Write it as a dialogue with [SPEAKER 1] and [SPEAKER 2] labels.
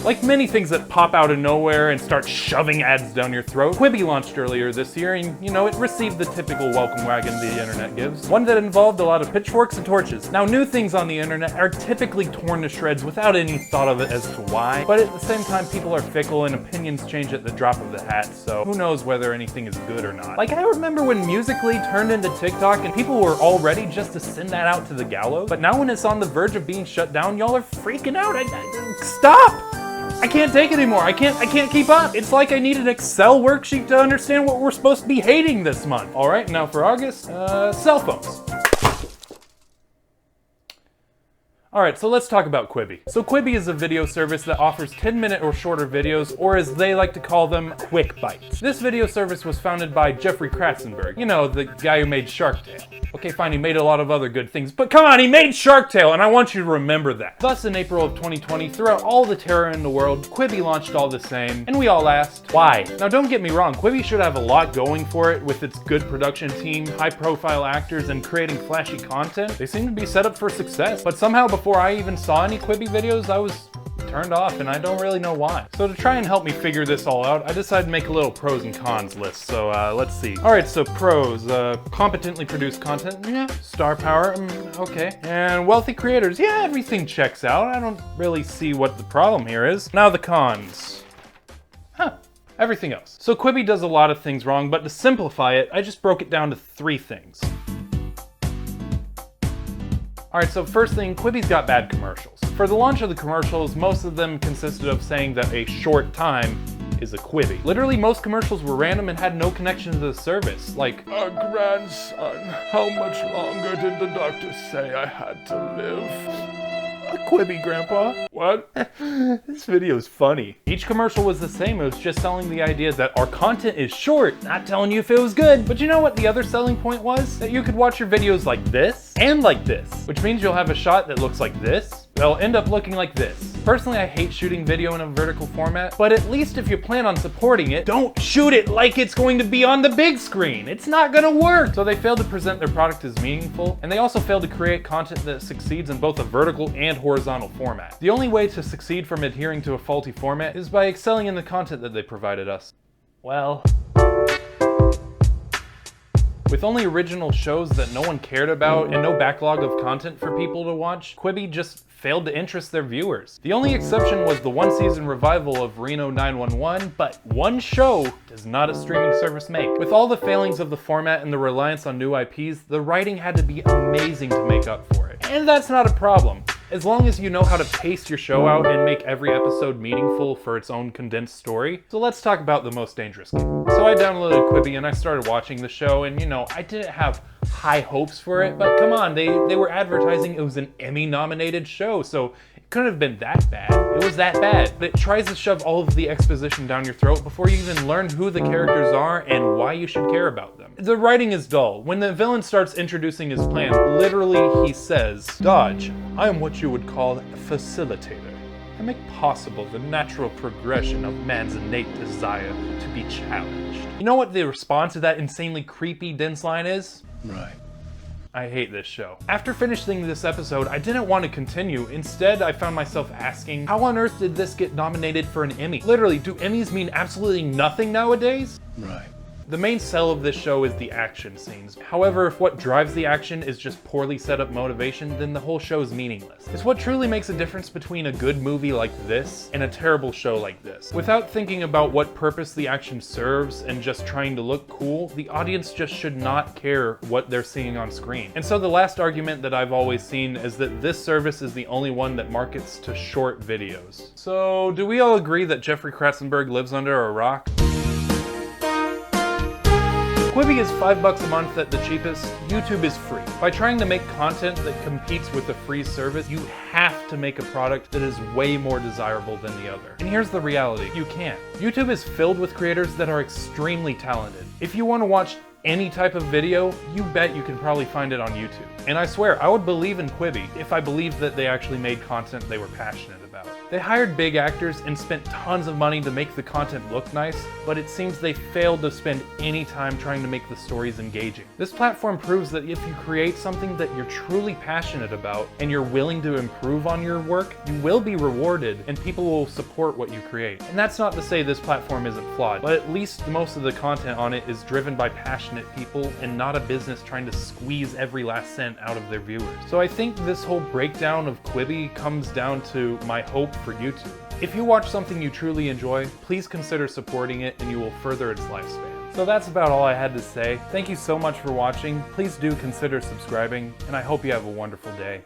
[SPEAKER 1] Like many things that pop out of nowhere and start shoving ads down your throat, Quibi launched earlier this year and, it received the typical welcome wagon the internet gives. One that involved a lot of pitchforks and torches. Now, new things on the internet are typically torn to shreds without any thought of it as to why, but at the same time, people are fickle and opinions change at the drop of the hat, so who knows whether anything is good or not. Like, I remember when Musical.ly turned into TikTok and people were all ready just to send that out to the gallows, but now when it's on the verge of being shut down, y'all are freaking out. Stop! I can't take it anymore. I can't keep up. It's like I need an Excel worksheet to understand what we're supposed to be hating this month. All right, now for August, cell phones. All right, so let's talk about Quibi. So Quibi is a video service that offers 10-minute or shorter videos, or as they like to call them, quick bites. This video service was founded by Jeffrey Katzenberg, the guy who made Shark Tale. Okay, fine, he made a lot of other good things, but come on, he made Shark Tale, and I want you to remember that. Thus, in April of 2020, throughout all the terror in the world, Quibi launched all the same, and we all asked, why? Now, don't get me wrong, Quibi should have a lot going for it with its good production team, high-profile actors, and creating flashy content. They seem to be set up for success, but somehow before I even saw any Quibi videos, I was turned off, and I don't really know why. So to try and help me figure this all out, I decided to make a little pros and cons list, so let's see. Alright, so pros, competently produced content, yeah. Star power, okay. And wealthy creators, yeah, everything checks out. I don't really see what the problem here is. Now the cons. Everything else. So Quibi does a lot of things wrong, but to simplify it, I just broke it down to 3 things. Alright, so first thing, Quibi's got bad commercials. For the launch of the commercials, most of them consisted of saying that a short time is a Quibi. Literally, most commercials were random and had no connection to the service, like, "Our grandson, how much longer did the doctor say I had to live?" A Quibi, Grandpa. What? This video's funny. Each commercial was the same. It was just selling the idea that our content is short, not telling you if it was good. But you know what the other selling point was? That you could watch your videos like this and like this, which means you'll have a shot that looks like this. They'll end up looking like this. Personally, I hate shooting video in a vertical format, but at least if you plan on supporting it, don't shoot it like it's going to be on the big screen. It's not gonna work. So they failed to present their product as meaningful, and they also failed to create content that succeeds in both a vertical and horizontal format. The only way to succeed from adhering to a faulty format is by excelling in the content that they provided us. Well, with only original shows that no one cared about and no backlog of content for people to watch, Quibi just failed to interest their viewers. The only exception was the one-season revival of Reno 911, but one show does not a streaming service make. With all the failings of the format and the reliance on new IPs, the writing had to be amazing to make up for it. And that's not a problem. As long as you know how to pace your show out and make every episode meaningful for its own condensed story. So let's talk about the most dangerous game. So I downloaded Quibi and I started watching the show, and I didn't have high hopes for it, but come on, they were advertising it was an Emmy-nominated show, so it couldn't have been that bad. It was that bad. It tries to shove all of the exposition down your throat before you even learn who the characters are and why you should care about them. The writing is dull. When the villain starts introducing his plan, literally he says, "Dodge, I am what you would call a facilitator. I make possible the natural progression of man's innate desire to be challenged." You know what the response to that insanely creepy, dense line is? Right. I hate this show. After finishing this episode, I didn't want to continue. Instead, I found myself asking, how on earth did this get nominated for an Emmy? Literally, do Emmys mean absolutely nothing nowadays? Right. The main sell of this show is the action scenes. However, if what drives the action is just poorly set up motivation, then the whole show is meaningless. It's what truly makes a difference between a good movie like this and a terrible show like this. Without thinking about what purpose the action serves and just trying to look cool, the audience just should not care what they're seeing on screen. And so the last argument that I've always seen is that this service is the only one that markets to short videos. So do we all agree that Jeffrey Katzenberg lives under a rock? Quibi is $5 a month at the cheapest. YouTube is free. By trying to make content that competes with the free service, you have to make a product that is way more desirable than the other. And here's the reality, you can't. YouTube is filled with creators that are extremely talented. If you want to watch any type of video, you bet you can probably find it on YouTube. And I swear, I would believe in Quibi if I believed that they actually made content they were passionate about. They hired big actors and spent tons of money to make the content look nice, but it seems they failed to spend any time trying to make the stories engaging. This platform proves that if you create something that you're truly passionate about and you're willing to improve on your work, you will be rewarded and people will support what you create. And that's not to say this platform isn't flawed, but at least most of the content on it is driven by passionate people and not a business trying to squeeze every last cent out of their viewers. So I think this whole breakdown of Quibi comes down to my hope for YouTube. If you watch something you truly enjoy, please consider supporting it and you will further its lifespan. So that's about all I had to say. Thank you so much for watching. Please do consider subscribing, and I hope you have a wonderful day.